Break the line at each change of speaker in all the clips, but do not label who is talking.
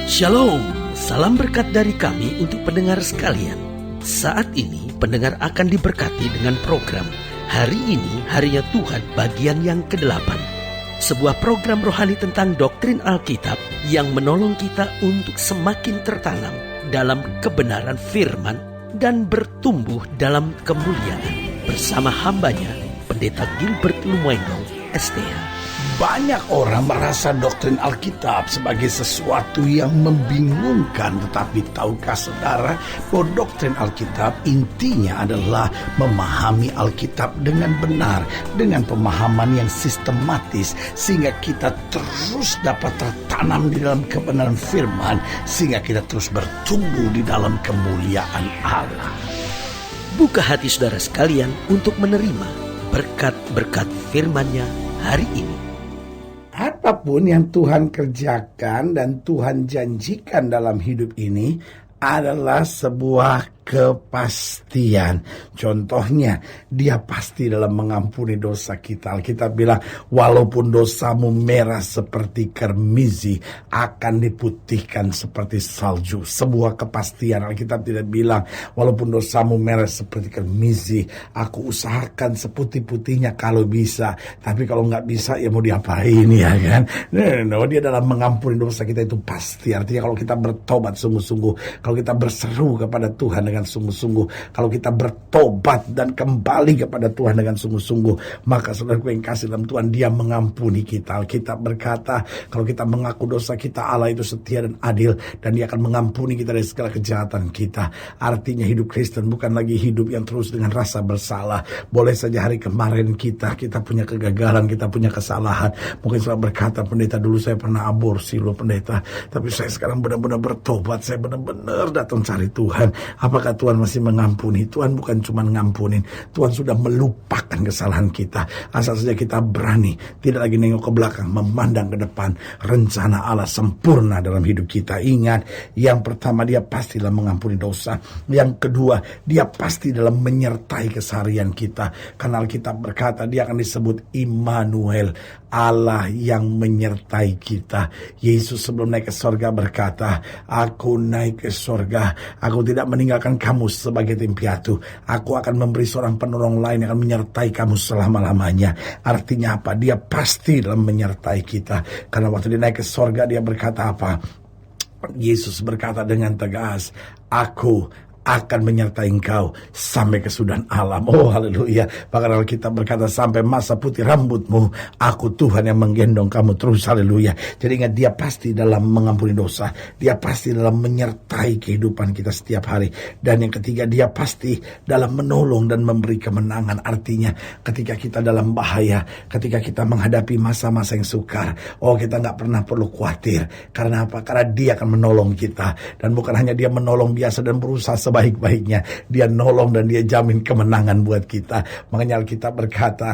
Shalom, salam berkat dari kami untuk pendengar sekalian. Saat ini pendengar akan diberkati dengan program Hari Ini Harinya Tuhan bagian yang ke-8. Sebuah program rohani tentang doktrin Alkitab yang menolong kita untuk semakin tertanam dalam kebenaran firman dan bertumbuh dalam kemuliaan. Bersama hambanya, Pendeta Gilbert Lumoengo, STH.
Banyak orang merasa doktrin Alkitab sebagai sesuatu yang membingungkan. Tetapi tahukah saudara bahwa doktrin Alkitab intinya adalah memahami Alkitab dengan benar, dengan pemahaman yang sistematis, sehingga kita terus dapat tertanam di dalam kebenaran firman, sehingga kita terus bertumbuh di dalam kemuliaan Allah.
Buka hati saudara sekalian untuk menerima berkat-berkat firman-Nya hari ini.
Apapun yang Tuhan kerjakan dan Tuhan janjikan dalam hidup ini adalah sebuah kepastian. Contohnya, Dia pasti dalam mengampuni dosa kita. Alkitab bilang, walaupun dosamu merah seperti kermizi, akan diputihkan seperti salju. Sebuah kepastian. Alkitab tidak bilang, walaupun dosamu merah seperti kermizi, aku usahakan seputih-putihnya kalau bisa. Tapi kalau nggak bisa, ya mau diapain ya kan? No, Dia dalam mengampuni dosa kita itu pasti. Artinya kalau kita bertobat sungguh-sungguh, kalau kita berseru kepada Tuhan dengan sungguh-sungguh, kalau kita bertobat dan kembali kepada Tuhan dengan sungguh-sungguh, maka saudaraku yang kasih dalam Tuhan, Dia mengampuni kita. Alkitab berkata, kalau kita mengaku dosa kita, Allah itu setia dan adil, dan Dia akan mengampuni kita dari segala kejahatan kita. Artinya hidup Kristen bukan lagi hidup yang terus dengan rasa bersalah. Boleh saja hari kemarin kita punya kegagalan, kita punya kesalahan. Mungkin saya berkata, pendeta dulu saya pernah aborsi loh pendeta, tapi saya sekarang benar-benar bertobat, saya benar-benar datang cari Tuhan. Apakah Tuhan masih mengampuni? Tuhan bukan cuma ngampunin, Tuhan sudah melupakan kesalahan kita. Asal saja kita berani, tidak lagi nengok ke belakang, memandang ke depan. Rencana Allah sempurna dalam hidup kita. Ingat, yang pertama, Dia pasti dalam mengampuni dosa. Yang kedua, Dia pasti dalam menyertai keseharian kita. Karena Alkitab berkata, Dia akan disebut Immanuel, Allah yang menyertai kita. Yesus sebelum naik ke sorga berkata, aku naik ke sorga, aku tidak meninggalkan kamu sebagai tim piatu. Aku akan memberi seorang penolong lain yang akan menyertai kamu selama-lamanya. Artinya apa? Dia pasti dalam menyertai kita. Karena waktu Dia naik ke sorga, Dia berkata apa? Yesus berkata dengan tegas, aku akan menyertai engkau sampai kesudahan alam. Oh haleluya. Bahkan Alkitab berkata, sampai masa putih rambutmu, aku Tuhan yang menggendong kamu terus. Haleluya. Jadi ingat, Dia pasti dalam mengampuni dosa, Dia pasti dalam menyertai kehidupan kita setiap hari. Dan yang ketiga, Dia pasti dalam menolong dan memberi kemenangan. Artinya ketika kita dalam bahaya, ketika kita menghadapi masa-masa yang sukar, kita gak pernah perlu khawatir. Karena apa? Karena Dia akan menolong kita. Dan bukan hanya Dia menolong biasa dan berusaha baik-baiknya, Dia nolong dan Dia jamin kemenangan buat kita. Makanya Alkitab berkata,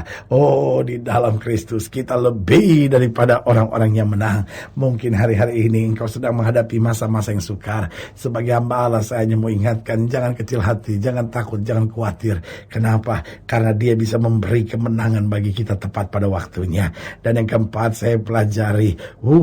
di dalam Kristus kita lebih daripada orang-orang yang menang. Mungkin hari-hari ini engkau sedang menghadapi masa-masa yang sukar. Sebagai hamba Allah, saya hanya mau ingatkan, jangan kecil hati, jangan takut, jangan khawatir. Kenapa? Karena Dia bisa memberi kemenangan bagi kita tepat pada waktunya. Dan yang keempat, saya pelajari,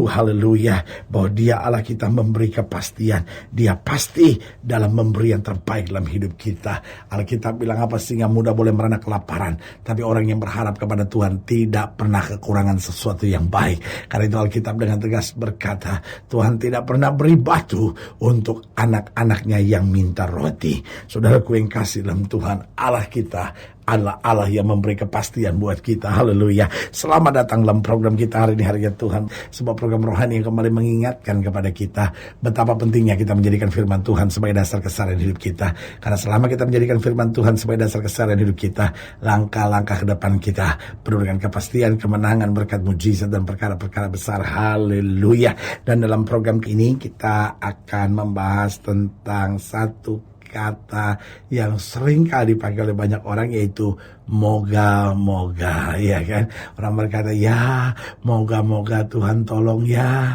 haleluya, bahwa Dia Allah kita memberi kepastian. Dia pasti dalam memberi yang terbaik dalam hidup kita. Alkitab bilang apa? Singa muda boleh merana kelaparan, tapi orang yang berharap kepada Tuhan tidak pernah kekurangan sesuatu yang baik. Karena itu Alkitab dengan tegas berkata, Tuhan tidak pernah beri batu untuk anak-anaknya yang minta roti. Saudaraku yang kasih dalam Tuhan, Allah kita adalah Allah yang memberi kepastian buat kita. Haleluya. Selamat datang dalam program kita hari ini, Harinya Tuhan. Sebuah program rohani yang kembali mengingatkan kepada kita betapa pentingnya kita menjadikan firman Tuhan sebagai dasar keseharian hidup kita. Karena selama kita menjadikan firman Tuhan sebagai dasar keseharian hidup kita, langkah-langkah ke depan kita penuh dengan kepastian, kemenangan, berkat, mujizat, dan perkara-perkara besar. Haleluya. Dan dalam program ini kita akan membahas tentang satu kata yang sering kali dipakai oleh banyak orang, yaitu moga-moga, ya kan? Orang berkata, ya moga-moga Tuhan tolong ya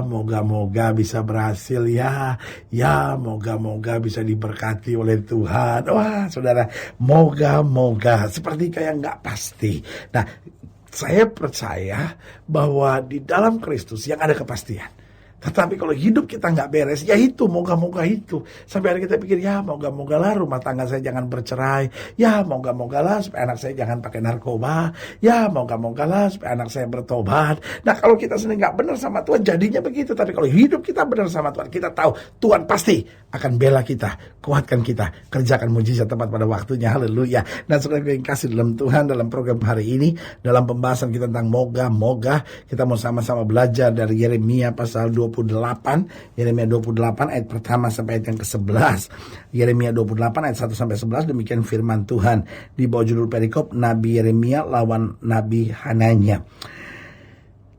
moga-moga bisa berhasil ya moga-moga bisa diberkati oleh Tuhan. Wah saudara, moga-moga seperti kayak nggak pasti. Nah, saya percaya bahwa di dalam Kristus yang ada kepastian. Tetapi kalau hidup kita nggak beres, ya itu moga-moga itu. Sampai hari kita pikir, ya moga-moga lah rumah tangga saya jangan bercerai. Ya moga-moga lah supaya anak saya jangan pakai narkoba. Ya moga-moga lah supaya anak saya bertobat. Nah kalau kita sendiri nggak benar sama Tuhan, jadinya begitu. Tapi kalau hidup kita benar sama Tuhan, kita tahu Tuhan pasti akan bela kita, kuatkan kita, kerjakan mujizat tepat pada waktunya. Haleluya. Dan saudara yang kasih dalam Tuhan, dalam program hari ini, dalam pembahasan kita tentang moga-moga, kita mau sama-sama belajar dari Yeremia pasal 28, Yeremia 28 ayat pertama sampai ayat yang ke-11. Yeremia 28 ayat 1 sampai 11, demikian firman Tuhan. Di bawah judul perikop Nabi Yeremia lawan Nabi Hananya.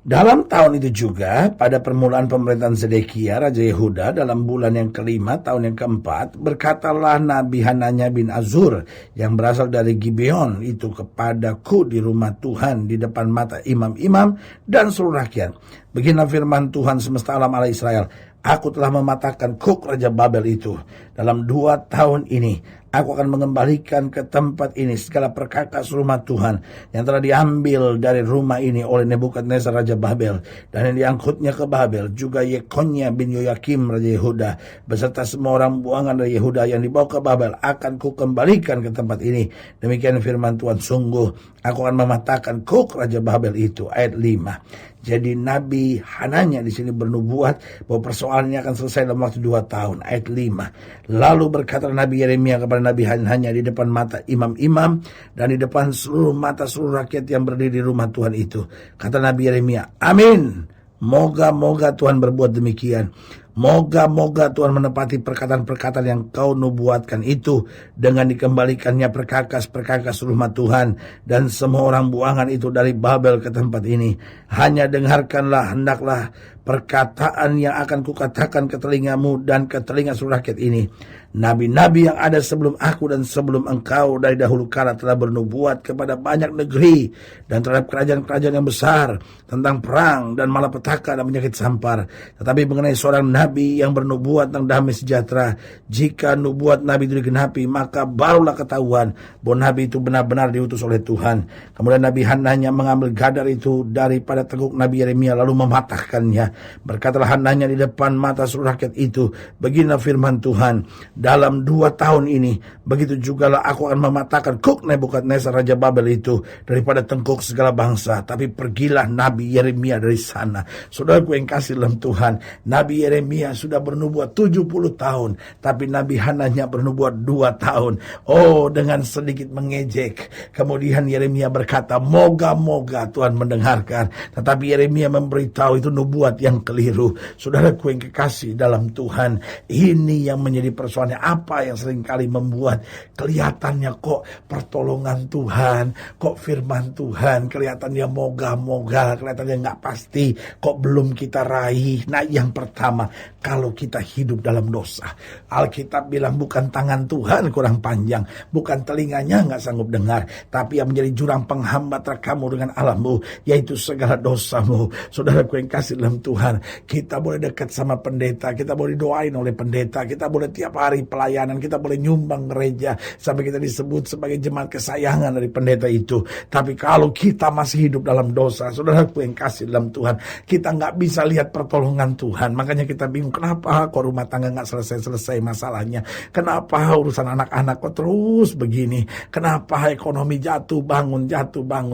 Dalam tahun itu juga, pada permulaan pemerintahan Zedekia, Raja Yehuda, dalam bulan yang kelima, tahun yang keempat, berkatalah Nabi Hananya bin Azur, yang berasal dari Gibeon, itu kepadaku di rumah Tuhan, di depan mata imam-imam dan seluruh rakyat. Beginilah firman Tuhan semesta alam Allah Israel, aku telah mematahkan Kuk Raja Babel itu. Dalam 2 tahun ini, aku akan mengembalikan ke tempat ini segala perkakas rumah Tuhan yang telah diambil dari rumah ini oleh Nebukadnezar Raja Babel dan yang diangkutnya ke Babel, juga Yekonia bin Yoyakim Raja Yehuda beserta semua orang buangan dari Yehuda yang dibawa ke Babel akan kukembalikan ke tempat ini. Demikian firman Tuhan, sungguh aku akan mematahkan Kuk Raja Babel itu. Ayat 5. Jadi Nabi Hananya di sini bernubuat bahwa persoalan ini akan selesai dalam waktu 2 tahun. Ayat 5. Lalu berkata Nabi Yeremia kepada Nabi Hananya di depan mata imam-imam dan di depan seluruh mata seluruh rakyat yang berdiri di rumah Tuhan itu. Kata Nabi Yeremia, amin. Moga-moga Tuhan berbuat demikian. Moga-moga Tuhan menepati perkataan-perkataan yang kau nubuatkan itu dengan dikembalikannya perkakas-perkakas rumah Tuhan dan semua orang buangan itu dari Babel ke tempat ini. Hanya dengarkanlah, hendaklah perkataan yang akan kukatakan ke telingamu dan ke telinga seluruh rakyat ini. Nabi-nabi yang ada sebelum aku dan sebelum engkau dari dahulu kala telah bernubuat kepada banyak negeri dan terhadap kerajaan-kerajaan yang besar tentang perang dan malapetaka dan penyakit sampar. Tetapi mengenai seorang nabi yang bernubuat tentang damai sejahtera, jika nubuat nabi itu digenapi, maka barulah ketahuan bahwa nabi itu benar-benar diutus oleh Tuhan. Kemudian Nabi Hananya mengambil gadar itu daripada teguk Nabi Yeremia lalu mematahkannya. Berkatalah Hananya di depan mata seluruh rakyat itu, beginilah firman Tuhan, dalam 2 tahun ini, begitu jugalah aku akan mematahkan Kuk Nebukadnezar Raja Babel itu daripada tengkuk segala bangsa. Tapi pergilah Nabi Yeremia dari sana. Saudaraku yang kasih dalam Tuhan, Nabi Yeremia sudah bernubuat 70 tahun, tapi Nabi Hananya bernubuat 2 tahun. Oh, dengan sedikit mengejek. Kemudian Yeremia berkata, moga-moga Tuhan mendengarkan. Tetapi Yeremia memberitahu itu nubuat yang keliru. Saudaraku yang kekasih dalam Tuhan, ini yang menjadi persoalan. Apa yang seringkali membuat kelihatannya kok pertolongan Tuhan, kok firman Tuhan kelihatannya moga-moga, kelihatannya nggak pasti, kok belum kita raih. Nah, yang pertama, kalau kita hidup dalam dosa, Alkitab bilang bukan tangan Tuhan kurang panjang, bukan telinganya nggak sanggup dengar, tapi yang menjadi jurang penghambat kamu dengan Allahmu, yaitu segala dosamu. Saudaraku yang kasih dalam Tuhan, kita boleh dekat sama pendeta, kita boleh doain oleh pendeta, kita boleh tiap hari pelayanan, kita boleh nyumbang gereja sampai kita disebut sebagai jemaat kesayangan dari pendeta itu. Tapi kalau kita masih hidup dalam dosa, saudaraku yang kasih dalam Tuhan, kita nggak bisa lihat pertolongan Tuhan. Makanya kita bingung, kenapa kok rumah tangga nggak selesai-selesai masalahnya, kenapa urusan anak-anak kok terus begini, kenapa ekonomi jatuh bangun.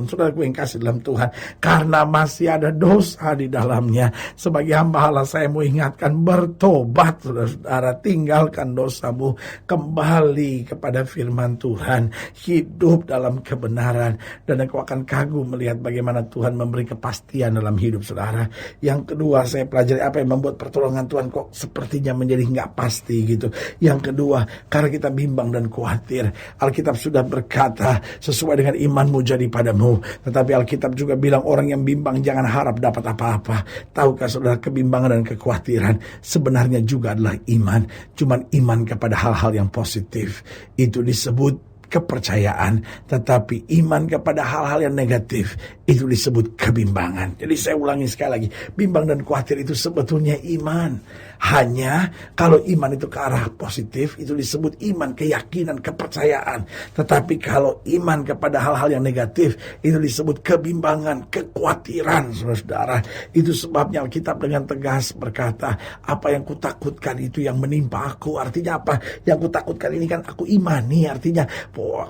Saudaraku yang kasih dalam Tuhan, karena masih ada dosa di dalamnya. Sebagai hamba Allah, saya mau ingatkan, bertobat saudara, tinggalkan dosamu, kembali kepada firman Tuhan, hidup dalam kebenaran, dan aku akan kagum melihat bagaimana Tuhan memberi kepastian dalam hidup saudara. Yang kedua, saya pelajari apa yang membuat pertolongan Tuhan kok sepertinya menjadi nggak pasti gitu. Yang kedua, karena kita bimbang dan khawatir. Alkitab sudah berkata, sesuai dengan imanmu jadi padamu. Tetapi Alkitab juga bilang, orang yang bimbang jangan harap dapat apa-apa. Tahukah saudara, kebimbangan dan kekhawatiran sebenarnya juga adalah iman. Cuman iman kepada hal-hal yang positif itu disebut kepercayaan. Tetapi iman kepada hal-hal yang negatif itu disebut kebimbangan. Jadi saya ulangi sekali lagi, bimbang dan khawatir itu sebetulnya iman. Hanya kalau iman itu ke arah positif, itu disebut iman, keyakinan, kepercayaan. Tetapi kalau iman kepada hal-hal yang negatif, itu disebut kebimbangan, kekhawatiran, saudara-saudara. Itu sebabnya Alkitab dengan tegas berkata, apa yang kutakutkan itu yang menimpa aku. Artinya apa? Yang kutakutkan ini kan aku imani. Artinya,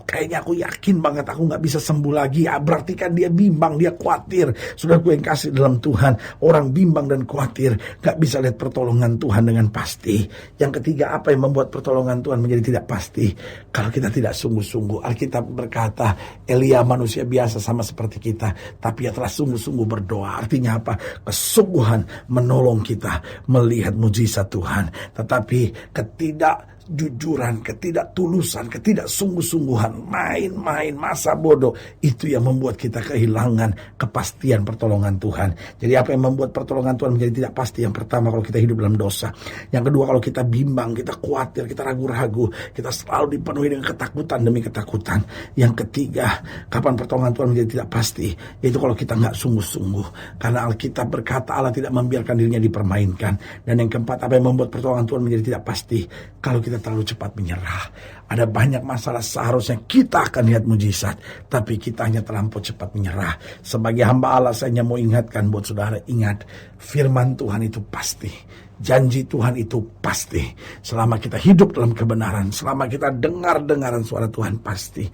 kayaknya aku yakin banget aku gak bisa sembuh lagi. Berarti kan dia bimbang, dia khawatir. Saudara gue yang kasih dalam Tuhan, orang bimbang dan khawatir gak bisa lihat pertolongan Tuhan dengan pasti. Yang ketiga, apa yang membuat pertolongan Tuhan menjadi tidak pasti? Kalau kita tidak sungguh-sungguh. Alkitab berkata, Elia manusia biasa sama seperti kita, tapi ia telah sungguh-sungguh berdoa. Artinya apa? Kesungguhan menolong kita melihat mujizat Tuhan. Tetapi ketidakjujuran, ketidaktulusan, ketidaksungguh-sungguhan, main-main, masa bodoh, itu yang membuat kita kehilangan kepastian pertolongan Tuhan. Jadi apa yang membuat pertolongan Tuhan menjadi tidak pasti? Yang pertama, kalau kita hidup dalam dosa. Yang kedua, kalau kita bimbang, kita khawatir, kita ragu-ragu, kita selalu dipenuhi dengan ketakutan demi ketakutan. Yang ketiga, kapan pertolongan Tuhan menjadi tidak pasti? Yaitu kalau kita nggak sungguh-sungguh. Karena Alkitab berkata Allah tidak membiarkan dirinya dipermainkan. Dan yang keempat, apa yang membuat pertolongan Tuhan menjadi tidak pasti? Kalau kita terlalu cepat menyerah. Ada banyak masalah seharusnya kita akan lihat mujizat, tapi kita hanya terlampau cepat menyerah. Sebagai hamba Allah, saya hanya mau ingatkan buat saudara, ingat, firman Tuhan itu pasti. Janji Tuhan itu pasti. Selama kita hidup dalam kebenaran, selama kita dengar-dengaran suara Tuhan, pasti.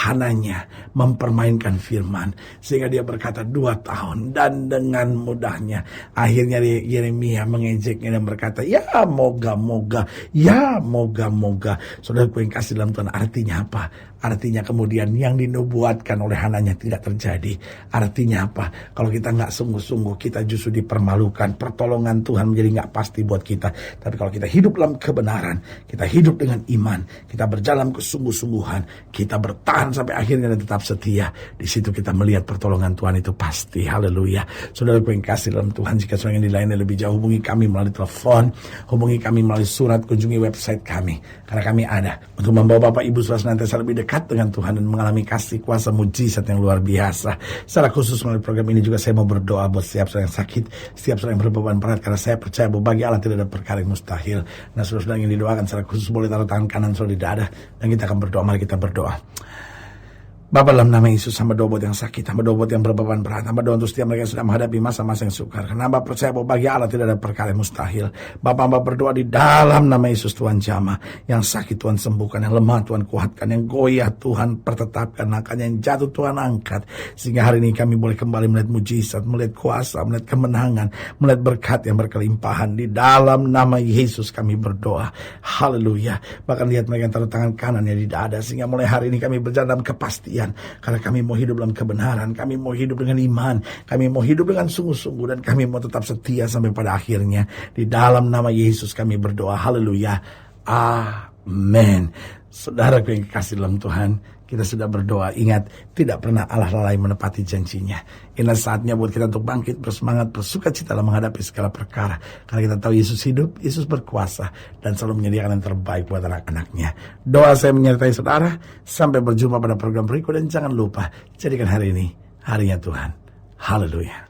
Hananya mempermainkan firman, sehingga dia berkata 2 tahun. Dan dengan mudahnya akhirnya Yeremia mengejeknya dan berkata, ya moga-moga, ya moga-moga. Saudaraku yang kasih dalam Tuhan, artinya apa? Artinya kemudian yang dinubuatkan oleh Hananya tidak terjadi. Artinya apa? Kalau kita nggak sungguh-sungguh, kita justru dipermalukan. Pertolongan Tuhan menjadi nggak pasti buat kita. Tapi kalau kita hidup dalam kebenaran, kita hidup dengan iman, kita berjalan kesungguh-sungguhan, kita bertahan sampai akhirnya dan tetap setia, di situ kita melihat pertolongan Tuhan itu pasti. Haleluya. Saudaraku yang kasih dalam Tuhan, jika saudara ingin dilayani lebih jauh, hubungi kami melalui telepon, hubungi kami melalui surat, kunjungi website kami, karena kami ada untuk membawa Bapak Ibu saudara senantiasa lebih dekat dengan Tuhan dan mengalami kasih kuasa mujizat yang luar biasa. Secara khusus melalui program ini juga saya mau berdoa buat setiap saudara yang sakit, setiap saudara yang berbeban berat, karena saya percaya bahwa bagi Allah tidak ada perkara yang mustahil. Nah, saudara yang ingin didoakan secara khusus boleh taruh tangan kanan saudara di dada dan kita akan berdoa. Mari kita berdoa. Bapa, dalam nama Yesus, hamba doa buat yang sakit, hamba doa buat yang berbeban berat, hamba doa untuk setiap mereka yang sedang menghadapi masa-masa yang sukar. Karena hamba percaya bahwa bagi Allah tidak ada perkara yang mustahil. Bapa, hamba berdoa di dalam nama Yesus, Tuhan jamah. Yang sakit Tuhan sembuhkan, yang lemah Tuhan kuatkan, yang goyah Tuhan pertetapkan, makanya yang jatuh Tuhan angkat. Sehingga hari ini kami boleh kembali melihat mujizat, melihat kuasa, melihat kemenangan, melihat berkat yang berkelimpahan. Di dalam nama Yesus kami berdoa. Haleluya. Bahkan lihat mereka yang taruh tangan kanannya di dada, sehingga mulai hari ini kami berjalan dalam kepastian. Karena kami mau hidup dalam kebenaran, kami mau hidup dengan iman, kami mau hidup dengan sungguh-sungguh, dan kami mau tetap setia sampai pada akhirnya. Di dalam nama Yesus kami berdoa. Haleluya. Amin. Saudara yang kasih dalam Tuhan, kita sudah berdoa. Ingat, tidak pernah Allah lalai menepati janjinya. Inilah saatnya buat kita untuk bangkit, bersemangat, bersuka cita dalam menghadapi segala perkara. Karena kita tahu Yesus hidup, Yesus berkuasa, dan selalu menyediakan yang terbaik buat anak-anaknya. Doa saya menyertai saudara. Sampai berjumpa pada program berikut, dan jangan lupa, jadikan hari ini harinya Tuhan. Haleluya.